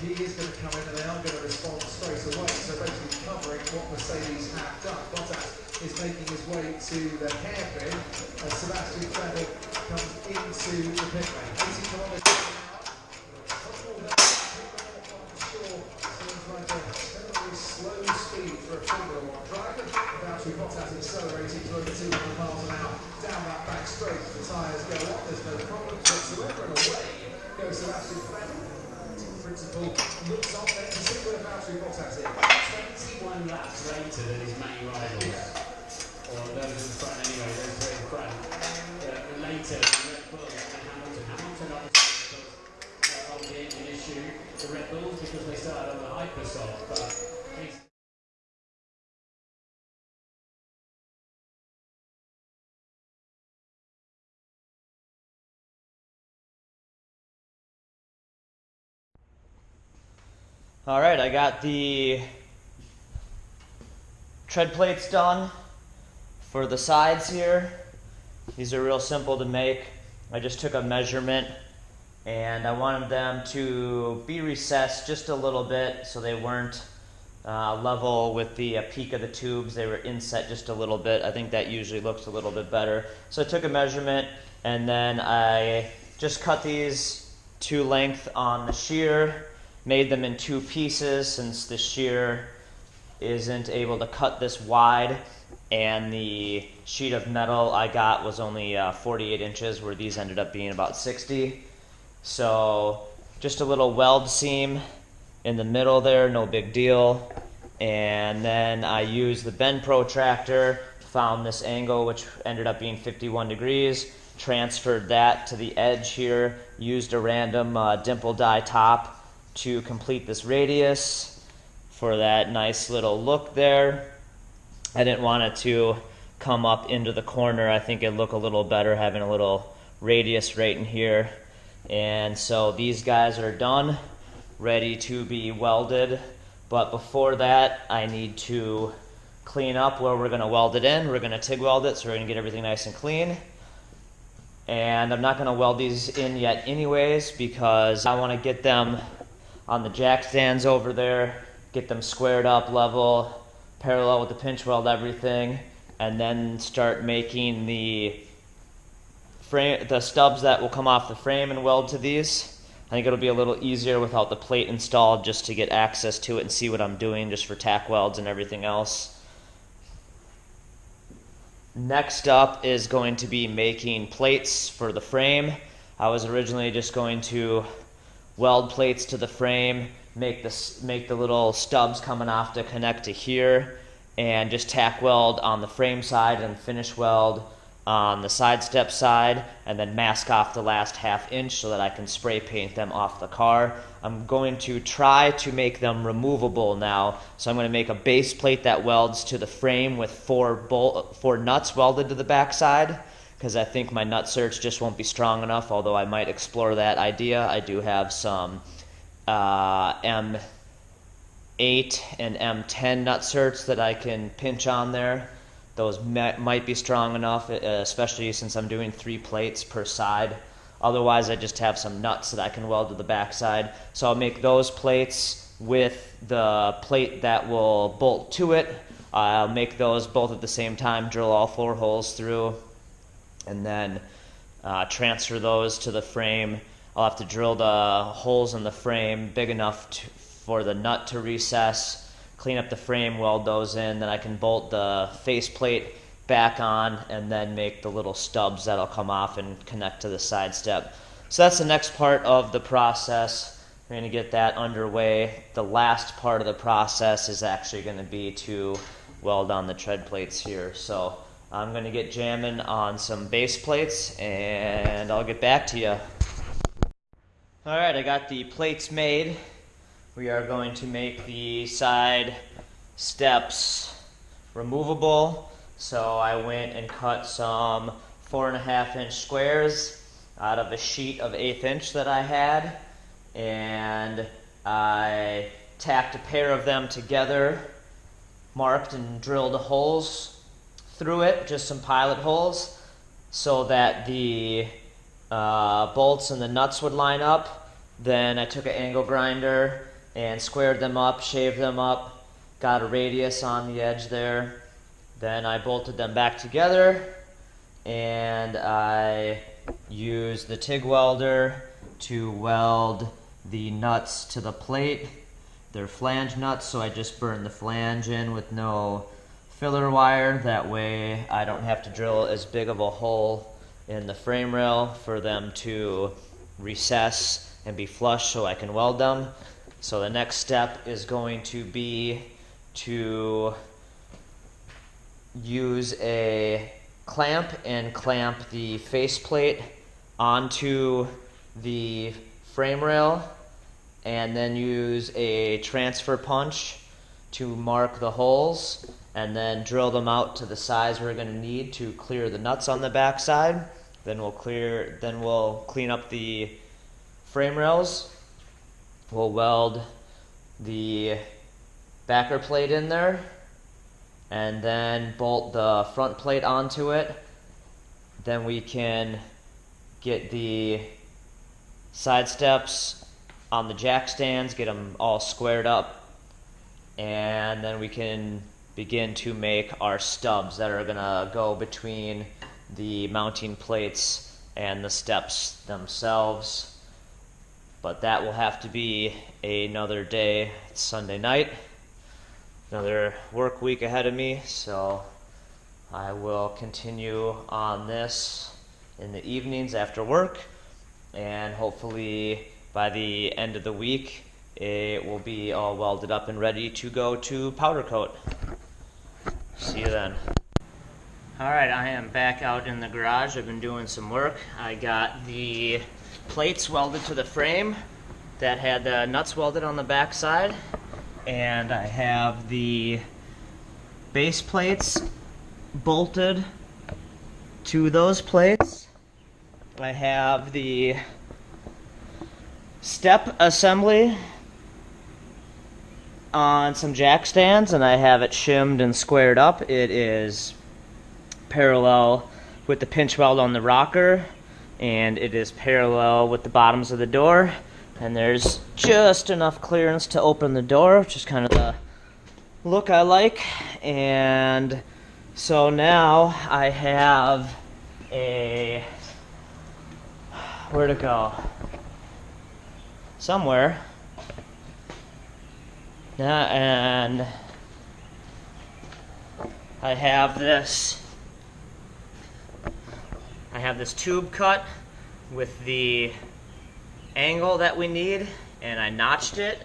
he is going to come in and they are going to respond straight away. So basically covering what Mercedes have done. Bottas is making his way to the hairpin as Sebastian Vettel comes into the pit lane. 80 kilometers an hour. Seems like a very slow speed for a Formula 1 driver. Valtteri Bottas accelerating to over 200 miles an hour down that back straight. The tyres go on, there's no problem whatsoever, and away goes Sebastian Vettel. Principle looks on there to see where Valtteri Bottas is. 21 laps later than his main rivals. Or those in the front anyway, those three in front. Later than Red Bull and Hamilton. Hamilton obviously because of the engine issue. The Red Bulls because they started on the hypersoft, but all right, I got the tread plates done for the sides here. These are real simple to make. I just took a measurement and I wanted them to be recessed just a little bit so they weren't level with the peak of the tubes. They were inset just a little bit. I think that usually looks a little bit better. So I took a measurement and then I just cut these to length on the shear. Made them in two pieces since the shear isn't able to cut this wide, and the sheet of metal I got was only 48 inches where these ended up being about 60. So just a little weld seam in the middle there, no big deal. And then I used the bend protractor, found this angle which ended up being 51 degrees, transferred that to the edge here, used a random dimple die top to complete this radius for that nice little look there. I didn't want it to come up into the corner. I think it'd look a little better having a little radius right in here. And so these guys are done, ready to be welded. But before that, I need to clean up where we're gonna weld it in. We're gonna TIG weld it, so we're gonna get everything nice and clean. And I'm not gonna weld these in yet anyways because I wanna get them on the jack stands over there, get them squared up, level, parallel with the pinch weld, everything, and then start making the frame, the stubs that will come off the frame and weld to these. I think it'll be a little easier without the plate installed just to get access to it and see what I'm doing just for tack welds and everything else. Next up is going to be making plates for the frame. I was originally just going to weld plates to the frame, make the little stubs coming off to connect to here, and just tack weld on the frame side and finish weld on the side step side, and then mask off the last ½ inch so that I can spray paint them off the car. I'm going to try to make them removable now, so I'm going to make a base plate that welds to the frame with four nuts welded to the back side, because I think my nut search just won't be strong enough, although I might explore that idea. I do have some M8 and M10 nut certs that I can pinch on there. Those might be strong enough, especially since I'm doing 3 plates per side. Otherwise, I just have some nuts that I can weld to the back side. So I'll make those plates with the plate that will bolt to it. I'll make those both at the same time, drill all 4 holes through, and then transfer those to the frame. I'll have to drill the holes in the frame big enough for the nut to recess, clean up the frame, weld those in, then I can bolt the faceplate back on and then make the little stubs that'll come off and connect to the side step. So that's the next part of the process. We're going to get that underway. The last part of the process is actually going to be to weld on the tread plates here. So I'm going to get jamming on some base plates and I'll get back to you. Alright, I got the plates made. We are going to make the side steps removable. So I went and cut some 4.5 inch squares out of a sheet of 1/8 inch that I had, and I tacked a pair of them together, marked and drilled holes through it, just some pilot holes, so that the bolts and the nuts would line up. Then I took an angle grinder and squared them up, shaved them up, got a radius on the edge there. Then I bolted them back together, and I used the TIG welder to weld the nuts to the plate. They're flange nuts, so I just burned the flange in with no filler wire. That way I don't have to drill as big of a hole in the frame rail for them to recess and be flush so I can weld them. So the next step is going to be to use a clamp and clamp the faceplate onto the frame rail, and then use a transfer punch to mark the holes, and then drill them out to the size we're going to need to clear the nuts on the back side. Then we'll clean up the frame rails. We'll weld the backer plate in there, and then bolt the front plate onto it. Then we can get the side steps on the jack stands, get them all squared up, and then we can begin to make our stubs that are gonna go between the mounting plates and the steps themselves. But that will have to be another day. It's Sunday night, another work week ahead of me, so I will continue on this in the evenings after work, and hopefully by the end of the week it will be all welded up and ready to go to powder coat. See you then. Alright, I am back out in the garage. I've been doing some work. I got the plates welded to the frame that had the nuts welded on the back side, and I have the base plates bolted to those plates. I have the step assembly on some jack stands, and I have it shimmed and squared up. It is parallel with the pinch weld on the rocker, and it is parallel with the bottoms of the door, and there's just enough clearance to open the door, which is kind of the look I like. And so now I have a, where to go? Somewhere. And I have this tube cut with the angle that we need, and I notched it,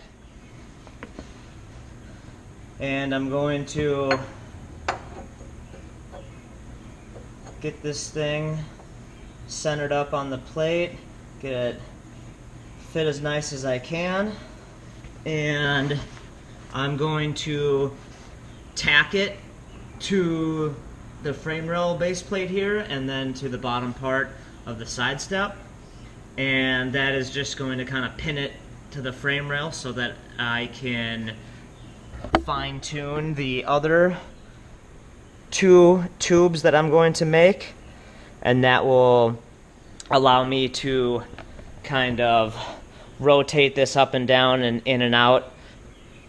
and I'm going to get this thing centered up on the plate, get it fit as nice as I can, and I'm going to tack it to the frame rail base plate here, and then to the bottom part of the side step, and that is just going to kind of pin it to the frame rail so that I can fine tune the other two tubes that I'm going to make, and that will allow me to kind of rotate this up and down and in and out,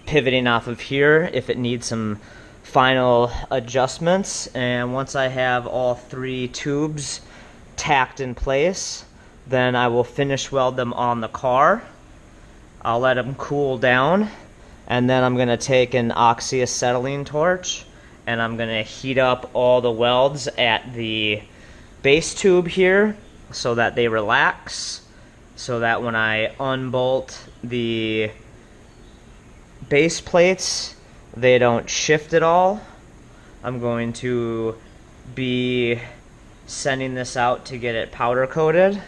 pivoting off of here if it needs some final adjustments. And once I have all three tubes tacked in place, then I will finish weld them on the car. I'll let them cool down, and then I'm going to take an oxyacetylene torch, and I'm going to heat up all the welds at the base tube here so that they relax, so that when I unbolt the base plates, they don't shift at all. I'm going to be sending this out to get it powder coated,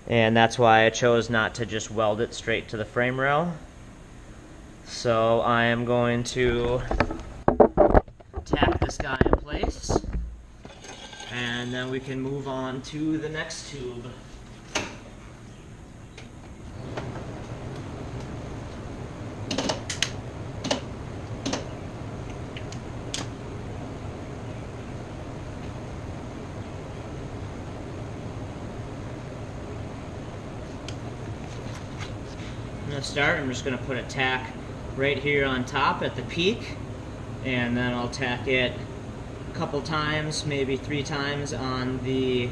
and that's why I chose not to just weld it straight to the frame rail. So I am going to tack this guy in place, and then we can move on to the next tube. I'm to start, I'm just going to put a tack right here on top at the peak, and then I'll tack it a couple times, maybe 3 times on the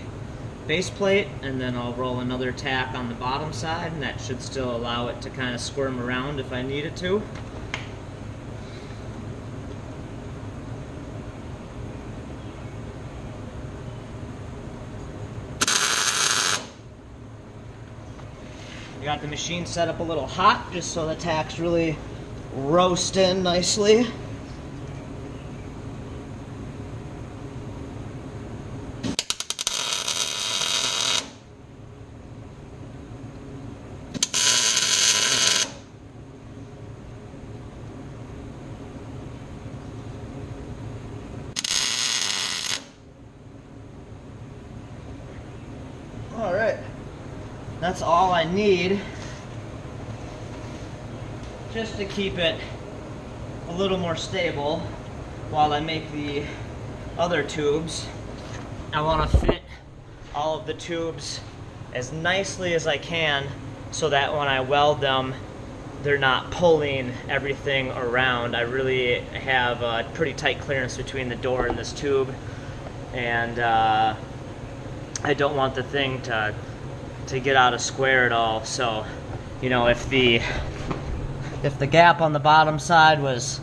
base plate, and then I'll roll another tack on the bottom side, and that should still allow it to kind of squirm around if I need it to. We got the machine set up a little hot just so the tack's really roast in nicely. All right. That's all I need just to keep it a little more stable while I make the other tubes. I want to fit all of the tubes as nicely as I can so that when I weld them, they're not pulling everything around. I really have a pretty tight clearance between the door and this tube, and I don't want the thing to get out of square at all. So, you know, if the gap on the bottom side was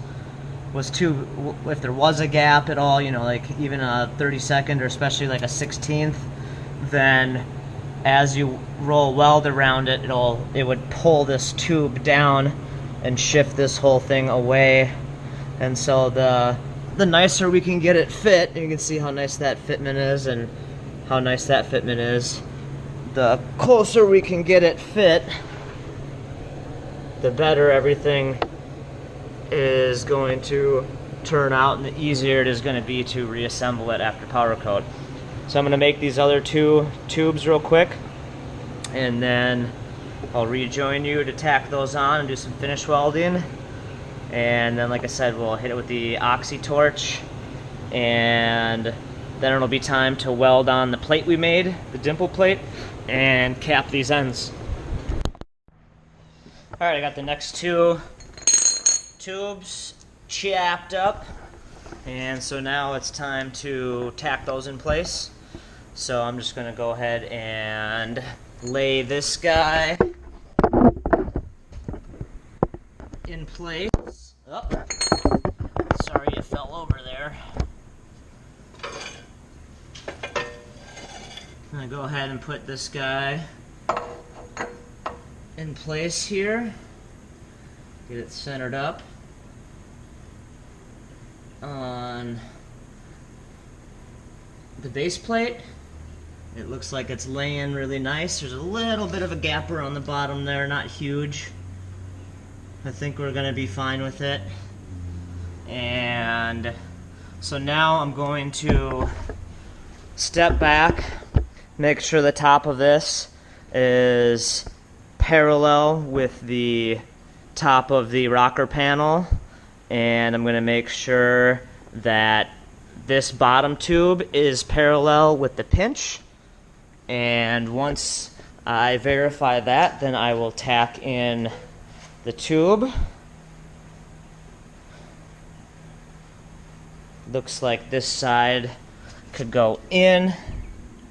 too, if there was a gap at all, you know, like even a 32nd or especially like a 16th, then as you roll weld around it, it would pull this tube down and shift this whole thing away. And so the nicer we can get it fit, you can see how nice that fitment is and how nice that fitment is. The closer we can get it fit, the better everything is going to turn out and the easier it is going to be to reassemble it after powder coat. So I'm going to make these other 2 tubes real quick, and then I'll rejoin you to tack those on and do some finish welding. And then, like I said, we'll hit it with the oxy torch, and then it'll be time to weld on the plate we made, the dimple plate, and cap these ends. Alright, I got the next 2 tubes chapped up, and so now it's time to tack those in place. So I'm just going to go ahead and lay this guy in place. Oh, sorry it fell over there. I'm going to go ahead and put this guy in place here. Get it centered up on the base plate. It looks like it's laying really nice. There's a little bit of a gapper on the bottom there, not huge. I think we're going to be fine with it. And so now I'm going to step back, make sure the top of this is parallel with the top of the rocker panel, and I'm going to make sure that this bottom tube is parallel with the pinch. And once I verify that, then I will tack in the tube. Looks like this side could go in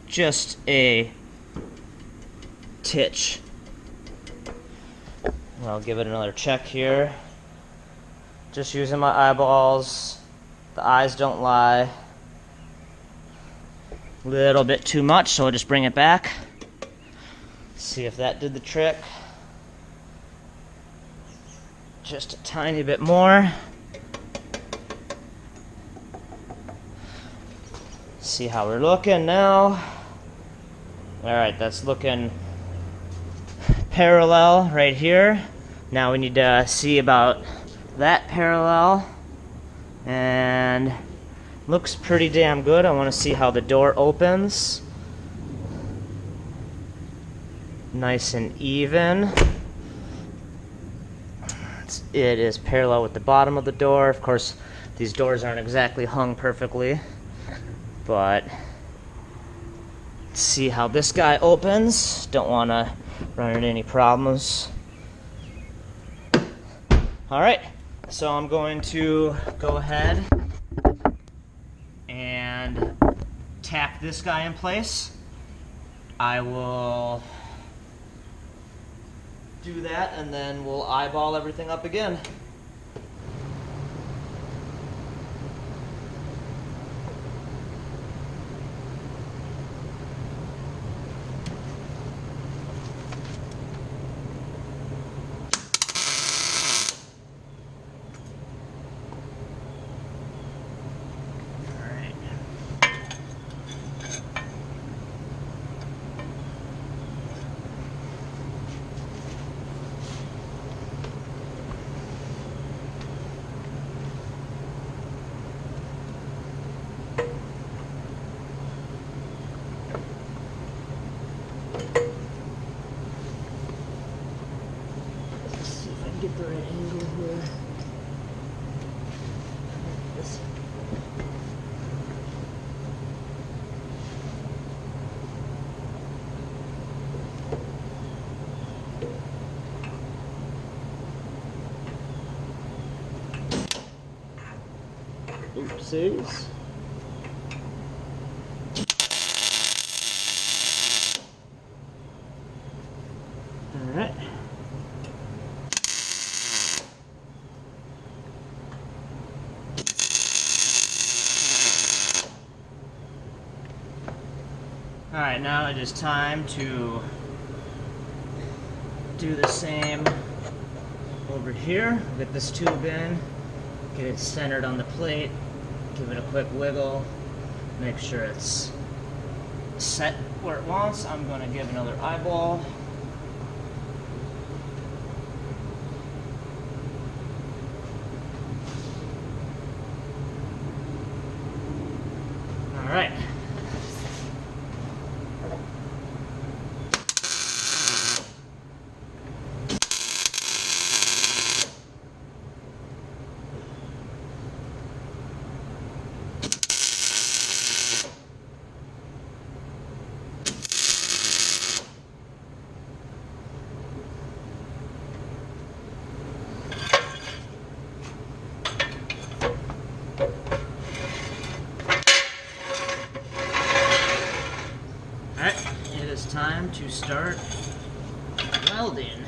just a titch. I'll give it another check here. Just using my eyeballs. The eyes don't lie. Little bit too much, so I'll just bring it back. See if that did the trick. Just a tiny bit more. See how we're looking now. Alright, that's looking parallel right here. Now we need to see about that parallel. And looks pretty damn good. I want to see how the door opens. Nice and even. It is parallel with the bottom of the door. Of course, these doors aren't exactly hung perfectly, but let's see how this guy opens. Don't want to run into any problems. All right, so I'm going to go ahead and tack this guy in place. I will do that and then we'll eyeball everything up again. Get the right angle here. This. Oopsies. All right. Alright, now it is time to do the same over here. Get this tube in, get it centered on the plate, give it a quick wiggle, make sure it's set where it wants. I'm going to give another eyeball. Alright. It is time to start welding.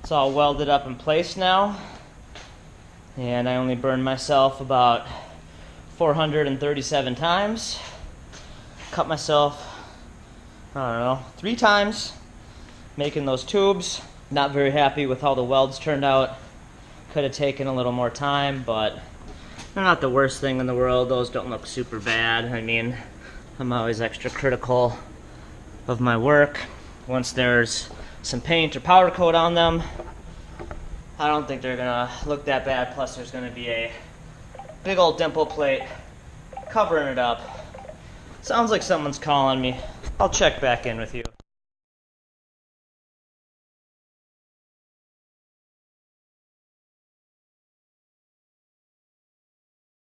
It's all welded up in place now, and I only burned myself about 437 times. Cut myself, I don't know, 3 times making those tubes. Not very happy with how the welds turned out. Could have taken a little more time, but they're not the worst thing in the world. Those don't look super bad. I mean, I'm always extra critical of my work. Once there's some paint or powder coat on them, I don't think they're gonna look that bad. Plus there's gonna be a big old dimple plate covering it up. Sounds like someone's calling me. I'll check back in with you.